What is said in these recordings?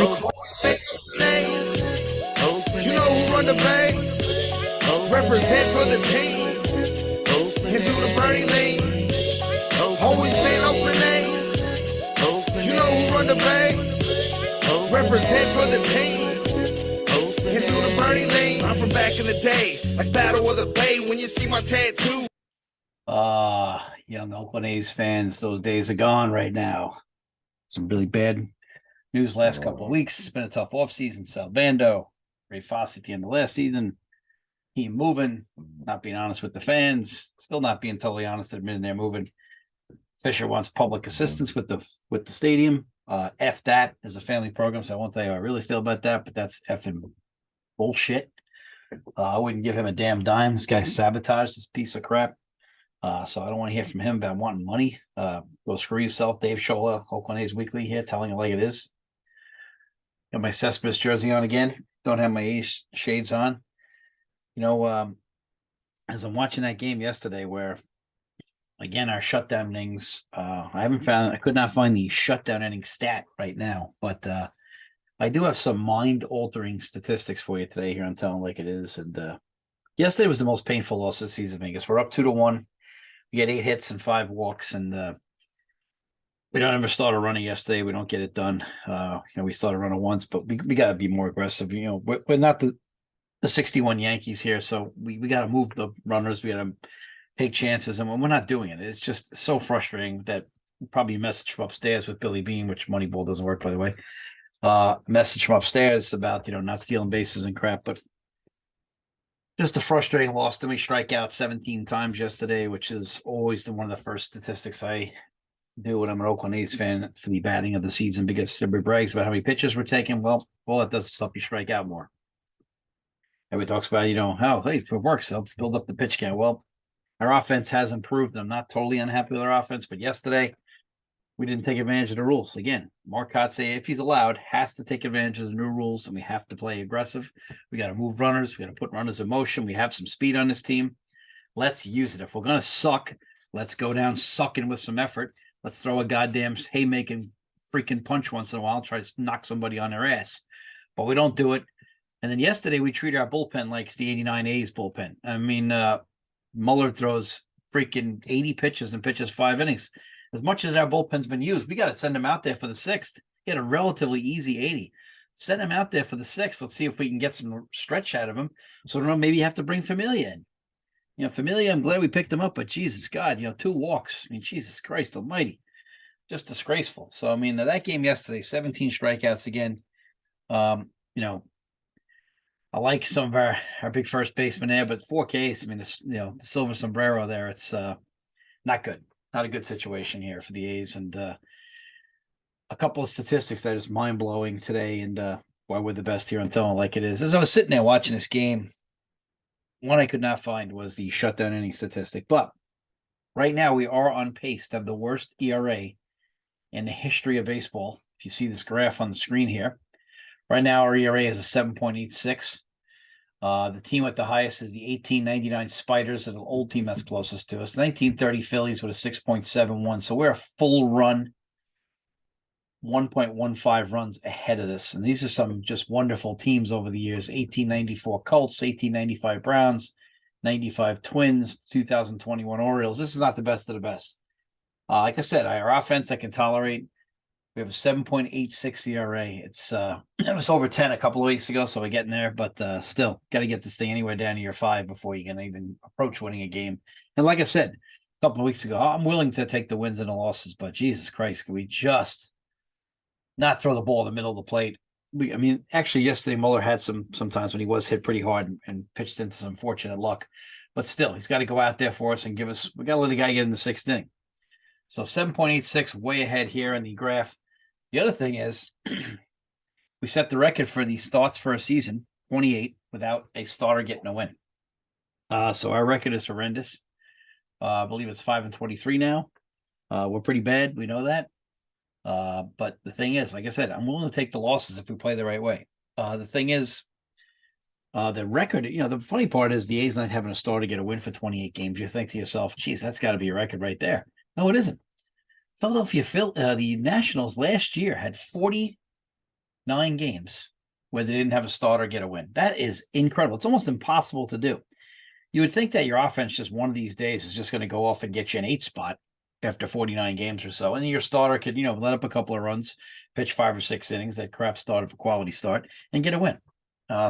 You know who run the bank? Represent for the team. And do the Bernie lean. Always been Oakland A's. You know who run the bank? Represent for the team. And do the Bernie lean. I'm from back in the day, like Battle of the Bay. When you see my tattoo. Young Oakland A's fans, those days are gone right now. Some really bad news last couple of weeks. It's been a tough offseason. Sal Bando, Ray Fosse at the end of last season. He moving, not being honest with the fans, still not being totally honest, admitting they're moving. Fisher wants public assistance with the stadium. F that is a family program, so I won't tell you how I really feel about that, but that's effing bullshit. I wouldn't give him a damn dime. This guy sabotaged this piece of crap. So I don't want to hear from him about wanting money. Go screw yourself, Dave Shola, Oakland A's Weekly here, telling it like it is. Got my Cespedes jersey on again. Don't have my A's shades on. You know, as I'm watching that game yesterday, where again our shutdown innings, I could not find the shutdown inning stat right now, but I do have some mind-altering statistics for you today here on Telling Like It Is. And yesterday was the most painful loss of the season, Vegas. We're up 2-1. We get 8 hits and 5 walks, and we don't ever start a runner yesterday. We don't get it done. We started a runner once, but we got to be more aggressive. We're not the 61 Yankees here, so we got to move the runners. We got to take chances, and we're not doing it. It's just so frustrating that probably a message from upstairs with Billy Bean, which Moneyball doesn't work, by the way. Message from upstairs about, not stealing bases and crap, but just a frustrating loss. Then we strike out 17 times yesterday, which is always one of the first statistics I do when I'm an Oakland A's fan for the batting of the season, because everybody brags about how many pitches we're taking. Well, all that does is help you strike out more. Everybody talks about, hey, it works. Helps build up the pitch count. Well, our offense has improved. I'm not totally unhappy with our offense, but yesterday we didn't take advantage of the rules. Again, Mark Kotsay, if he's allowed, has to take advantage of the new rules, and we have to play aggressive. We got to move runners. We got to put runners in motion. We have some speed on this team. Let's use it. If we're going to suck, let's go down sucking with some effort. Let's throw a goddamn haymaking freaking punch once in a while, try to knock somebody on their ass. But we don't do it. And then yesterday we treated our bullpen like it's the 89 A's bullpen. I mean, Muller throws freaking 80 pitches and pitches 5 innings. As much as our bullpen's been used, we got to send him out there for the 6th. He had a relatively easy 80. Send him out there for the 6th. Let's see if we can get some stretch out of him. So I don't know, maybe you have to bring Familia in. Familia, I'm glad we picked him up, but Jesus God, 2 walks. I mean, Jesus Christ almighty. Just disgraceful. So, I mean, that game yesterday, 17 strikeouts again. I like some of our big first baseman there, but 4 Ks, I mean, the silver sombrero there, it's not good. Not a good situation here for the A's. And a couple of statistics that are just mind-blowing today, and why we're the best here on Telling Like It Is. As I was sitting there watching this game, one I could not find was the shutdown inning statistic. But right now we are on pace to have the worst ERA in the history of baseball. If you see this graph on the screen here, right now our ERA is a 7.86. The team with the highest is the 1899 Spiders, an old team that's closest to us. 1930 Phillies with a 6.71. So we're a full run, 1.15 runs ahead of this. And these are some just wonderful teams over the years. 1894 Colts, 1895 Browns, 95 Twins, 2021 Orioles. This is not the best of the best. Like I said, our offense I can tolerate. We have a 7.86 ERA. It was over 10 a couple of weeks ago, so we're getting there. But still, got to get this thing anywhere down to year 5 before you can even approach winning a game. And like I said a couple of weeks ago, I'm willing to take the wins and the losses, but Jesus Christ, can we just not throw the ball in the middle of the plate? Actually, yesterday Muller had some times when he was hit pretty hard and pitched into some fortunate luck. But still, he's got to go out there for us and we got to let the guy get in the 6th inning. So 7.86, way ahead here in the graph. The other thing is we set the record for the starts for a season, 28, without a starter getting a win. So our record is horrendous. I believe it's 5-23 now. We're pretty bad. We know that. But the thing is, like I said, I'm willing to take the losses if we play the right way. The thing is, the record, the funny part is the A's not having a starter get a win for 28 games. You think to yourself, geez, that's got to be a record right there. No, it isn't. The Nationals last year had 40 9 games where they didn't have a starter get a win. That is incredible. It's almost impossible to do. You would think that your offense just one of these days is just going to go off and get you an 8 spot after 49 games or so. And your starter could, let up a couple of runs, pitch 5 or 6 innings, that crap start of a quality start, and get a win.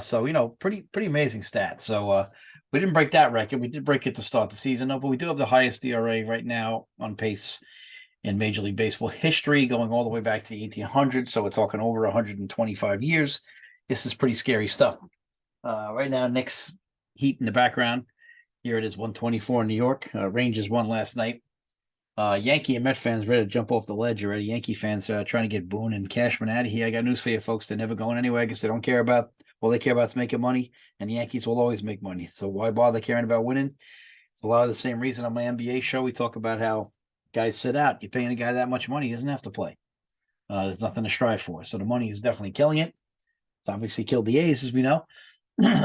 So, pretty amazing stat. So we didn't break that record. We did break it to start the season, but we do have the highest ERA right now on pace in Major League Baseball history, going all the way back to the 1800s. So we're talking over 125 years. This is pretty scary stuff. Right now, Knicks Heat in the background. Here it is, 124 in New York. Rangers won last night. Yankee and Met fans ready to jump off the ledge already. Yankee fans trying to get Boone and Cashman out of here. I got news for you, folks. They're never going anywhere. I guess they don't care about, all they care about is making money, and the Yankees will always make money. So why bother caring about winning? It's a lot of the same reason on my NBA show. We talk about how guys sit out. You're paying a guy that much money, he doesn't have to play. There's nothing to strive for. So the money is definitely killing it. It's obviously killed the A's, as we know.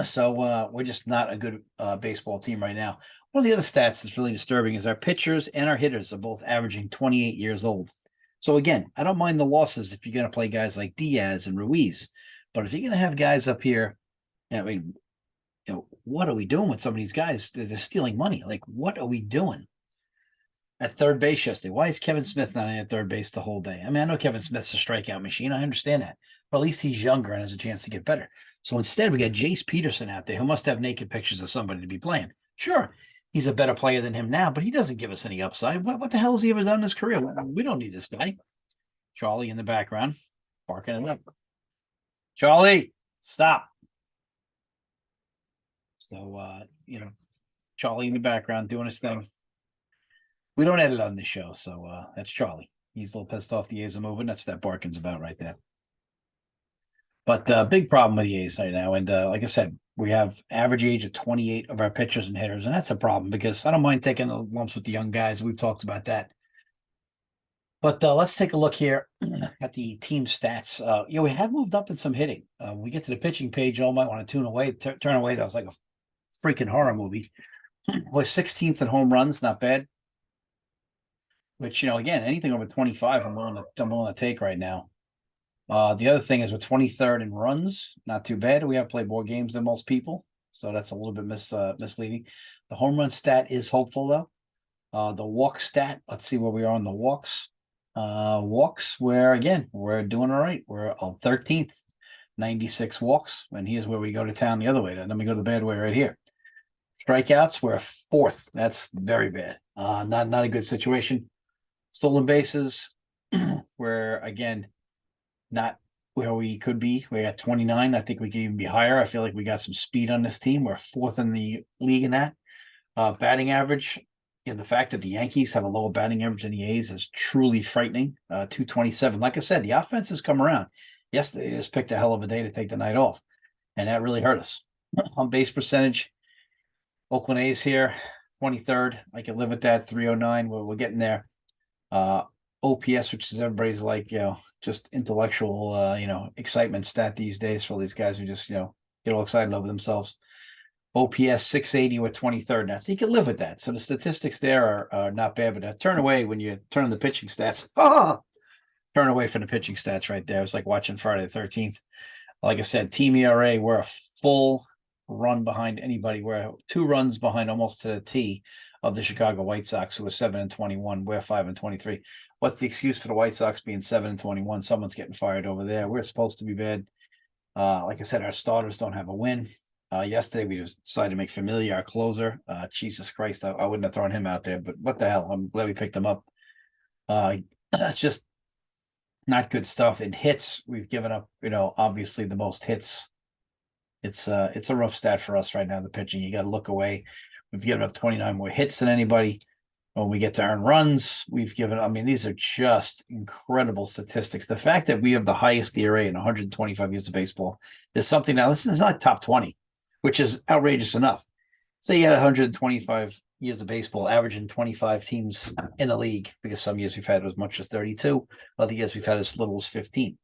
So we're just not a good baseball team right now. One of the other stats that's really disturbing is our pitchers and our hitters are both averaging 28 years old. So again, I don't mind the losses if you're going to play guys like Diaz and Ruiz, but if you're going to have guys up here, I mean, what are we doing with some of these guys? They're stealing money. Like, what are we doing? At third base yesterday, why is Kevin Smith not at third base the whole day? I mean, I know Kevin Smith's a strikeout machine. I understand that. But at least he's younger and has a chance to get better. So instead, we got Jace Peterson out there who must have naked pictures of somebody to be playing. Sure, he's a better player than him now, but he doesn't give us any upside. What the hell has he ever done in his career? We don't need this guy. Charlie in the background, barking it up. Charlie, stop. So, Charlie in the background doing his thing. We don't edit on this show, so that's Charlie. He's a little pissed off the A's are moving. That's what that barking's about right there. But big problem with the A's right now. And like I said, we have average age of 28 of our pitchers and hitters. And that's a problem because I don't mind taking the lumps with the young guys. We've talked about that. But let's take a look here at the team stats. We have moved up in some hitting. We get to the pitching page, you all might want to turn away. That was like a freaking horror movie. We're 16th in home runs, not bad. Which, again, anything over 25, I'm willing to take right now. The other thing is we're 23rd in runs, not too bad. We have played more games than most people, so that's a little bit misleading. The home run stat is hopeful, though. The walk stat, let's see where we are on the walks. Walks, we're doing all right. We're on 13th, 96 walks, and here's where we go to town the other way. Then we go the bad way right here. Strikeouts, we're 4th. That's very bad. Not a good situation. Stolen bases, we're, again, not where we could be. We got 29. I think we could even be higher. I feel like we got some speed on this team. We're 4th in the league in that. Batting average, and the fact that the Yankees have a lower batting average than the A's is truly frightening. 227. Like I said, the offense has come around. Yesterday, they just picked a hell of a day to take the night off, and that really hurt us. On base percentage, Oakland A's here, 23rd. I can live with that, 309. We're getting there. OPS, which is everybody's just intellectual, excitement stat these days for all these guys who just, get all excited over themselves. OPS 680 with 23rd now. So you can live with that. So the statistics there are not bad, but turn away when you turn on the pitching stats. Turn away from the pitching stats right there. It's like watching Friday the 13th. Like I said, team ERA, we're a full run behind anybody. We're 2 runs behind almost to the T of the Chicago White Sox, who are 7-21. We're 5-23. What's the excuse for the White Sox being 7-21? Someone's getting fired over there. We're supposed to be bad. Like I said, our starters don't have a win. Yesterday, we decided to make Familia our closer. Jesus Christ, I wouldn't have thrown him out there, but what the hell? I'm glad we picked him up. It's just not good stuff. In hits, we've given up, obviously the most hits. It's a rough stat for us right now, the pitching. You got to look away. We've given up 29 more hits than anybody. When we get to earn runs, these are just incredible statistics. The fact that we have the highest ERA in 125 years of baseball is something. Now, this is not top 20, which is outrageous enough. Say you had 125 years of baseball, averaging 25 teams in the league, because some years we've had as much as 32, other years we've had as little as 15.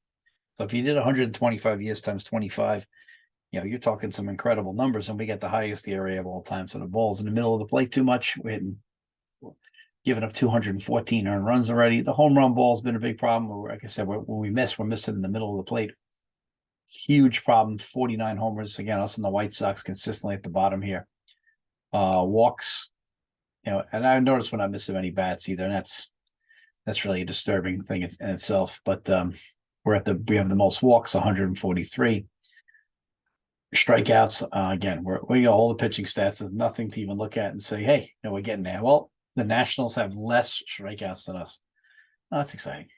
So if you did 125 years times 25, you're talking some incredible numbers, and we get the highest ERA of all time. So the ball's in the middle of the plate too much. We're giving up 214 earned runs already. The home run ball has been a big problem. Like I said, when we miss, we're missing in the middle of the plate. huge problem. 49 homers again. Us and the White Sox consistently at the bottom here. Walks, and I noticed when I miss any bats either, and that's really a disturbing thing in itself. But we have the most walks, 143. Strikeouts, again, we got all the pitching stats. There's nothing to even look at and say, hey, we're getting there. Well, the Nationals have less strikeouts than us. Oh, that's exciting.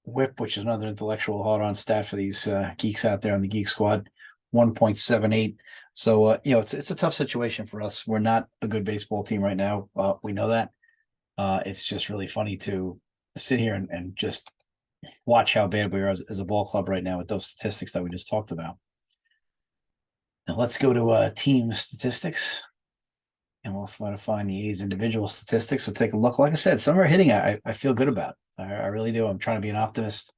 WHIP, which is another intellectual hard-on stat for these geeks out there on the Geek Squad, 1.78. So, it's a tough situation for us. We're not a good baseball team right now. We know that. It's just really funny to sit here and just watch how bad we are as a ball club right now with those statistics that we just talked about. Now let's go to team statistics, and we'll try to find the A's individual statistics. We'll take a look. Like I said, some are hitting. I feel good about. I really do. I'm trying to be an optimist.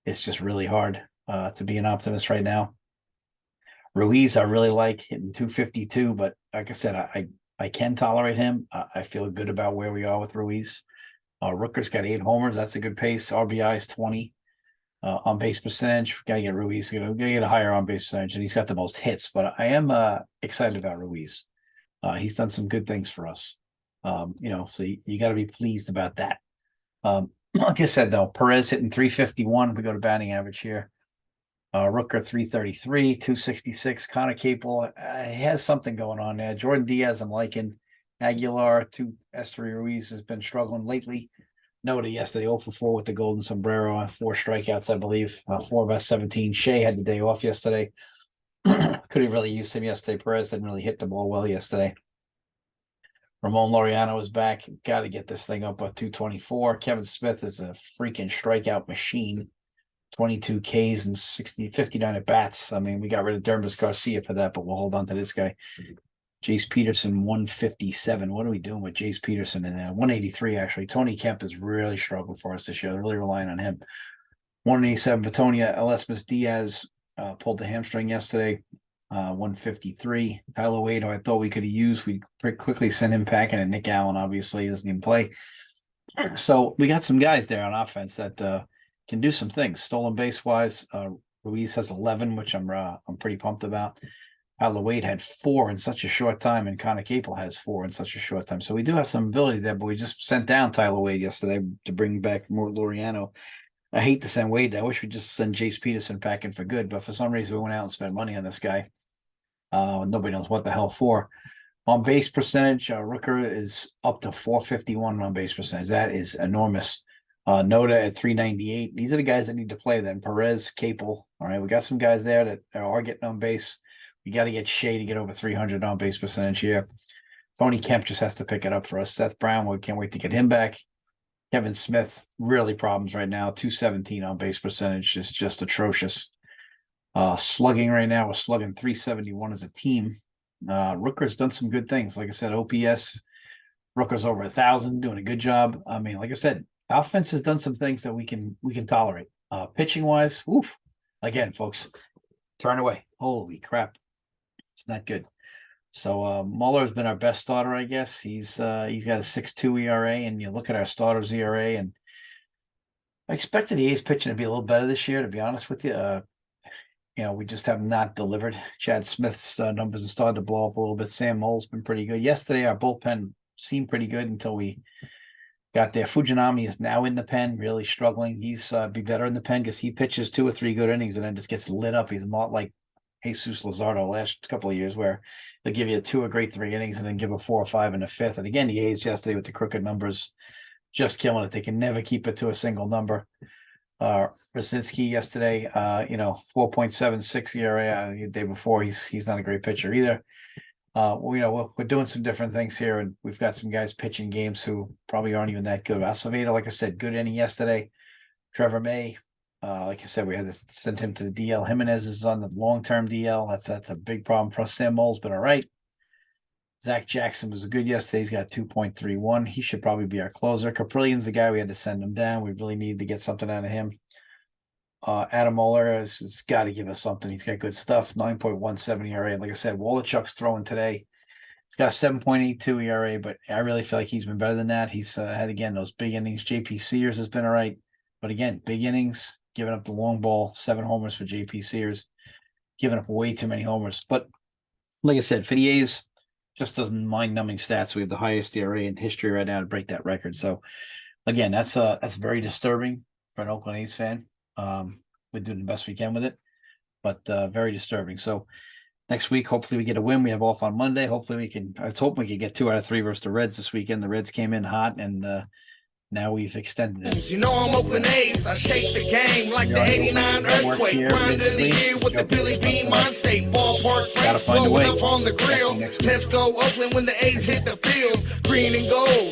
It's just really hard to be an optimist right now. Ruiz, I really like, hitting 252, but like I said, I can tolerate him. I feel good about where we are with Ruiz. Rooker's got 8 homers. That's a good pace. RBI is 20. On base percentage, got to get Ruiz. Got to get a higher on base percentage, and he's got the most hits. But I am excited about Ruiz. He's done some good things for us. So you got to be pleased about that. Like I said, though, Perez hitting 351. We go to batting average here. Rooker 333, 266. Connor Capel has something going on there. Jordan Diaz, I'm liking. Aguilar, Esteury Ruiz has been struggling lately. Noda yesterday, 0 for 4 with the golden sombrero, 4 strikeouts, I believe, 4 of us 17. Shea had the day off yesterday. Could have really used him yesterday. Perez didn't really hit the ball well yesterday. Ramon Laureano is back. Got to get this thing up at 224. Kevin Smith is a freaking strikeout machine. 22 Ks and 59 at bats. I mean, we got rid of Dermis Garcia for that, but we'll hold on to this guy. Jace Peterson, 157. What are we doing with Jace Peterson in there? 183, actually. Tony Kemp has really struggled for us this year. They're really relying on him. 187, Vitonia Elesmus Diaz pulled the hamstring yesterday. 153. Tyler Wade, who I thought we could have used. We pretty quickly sent him packing, and Nick Allen obviously doesn't even play. So we got some guys there on offense that can do some things. Stolen base-wise, Ruiz has 11, which I'm pretty pumped about. Tyler Wade had 4 in such a short time, and Connor Capel has 4 in such a short time. So we do have some ability there, but we just sent down Tyler Wade yesterday to bring back more Laureano. I hate to send Wade. I wish we'd just send Jace Peterson packing for good, but for some reason we went out and spent money on this guy. Nobody knows what the hell for. On base percentage, Rooker is up to 451 on base percentage. That is enormous. Noda at 398. These are the guys that need to play then. Perez, Capel. All right, we got some guys there that are getting on base. We got to get Shea to get over 300 on base percentage here. Tony Kemp just has to pick it up for us. Seth Brown, we can't wait to get him back. Kevin Smith, really problems right now. 217 on base percentage is just atrocious. Slugging right now, we're slugging 371 as a team. Rooker's done some good things. Like I said, OPS, Rooker's over 1,000, doing a good job. I mean, like I said, offense has done some things that we can tolerate. Pitching wise, oof. Again, folks, turn away. Holy crap. It's not good. So Muller's been our best starter, I guess. He's got a 6.2 ERA, and you look at our starters ERA, and I expected the A's pitching to be a little better this year, to be honest with you. We just have not delivered. Chad Smith's numbers have started to blow up a little bit. Sam Mole's been pretty good. Yesterday, our bullpen seemed pretty good until we got there. Fujinami is now in the pen, really struggling. He's be better in the pen because he pitches 2 or 3 good innings and then just gets lit up. He's not like Jesus Luzardo last couple of years, where they'll give you 2 or great 3 innings and then give a 4 or 5 in the 5th. And again, the A's yesterday with the crooked numbers, just killing it. They can never keep it to a single number. Raczynski yesterday, 4.76 ERA. The day before, he's not a great pitcher either. We're doing some different things here, and we've got some guys pitching games who probably aren't even that good. Acevedo, like I said, good inning yesterday. Trevor May, like I said, we had to send him to the DL. Jimenez is on the long-term DL. That's a big problem for us. Sam Mole's been all right. Zach Jackson was good yesterday. He's got 2.31. He should probably be our closer. Caprillian's the guy we had to send him down. We really need to get something out of him. Adam Muller has got to give us something. He's got good stuff. 9.17 ERA. Like I said, Wolochuk's throwing today. He's got 7.82 ERA, but I really feel like he's been better than that. He's had, again, those big innings. JP Sears has been all right. But again, big innings, giving up the long ball, 7 homers for JP Sears, giving up way too many homers. But like I said, for the A's, just doesn't mind-numbing stats. We have the highest ERA in history right now to break that record. So again, that's very disturbing for an Oakland A's fan. We're doing the best we can with it, but very disturbing. So next week, hopefully we get a win. We have off on Monday. Hopefully I was hoping we could get 2 out of 3 versus the Reds this weekend. The Reds came in hot, and now we've extended it. You know I'm Oakland A's. I shake the game like the 89 earthquake. Grind of the year with the Billy Bean Mind State. Ballpark Franks blowing up on the grill. Let's go Oakland when the A's hit the field. Green and gold.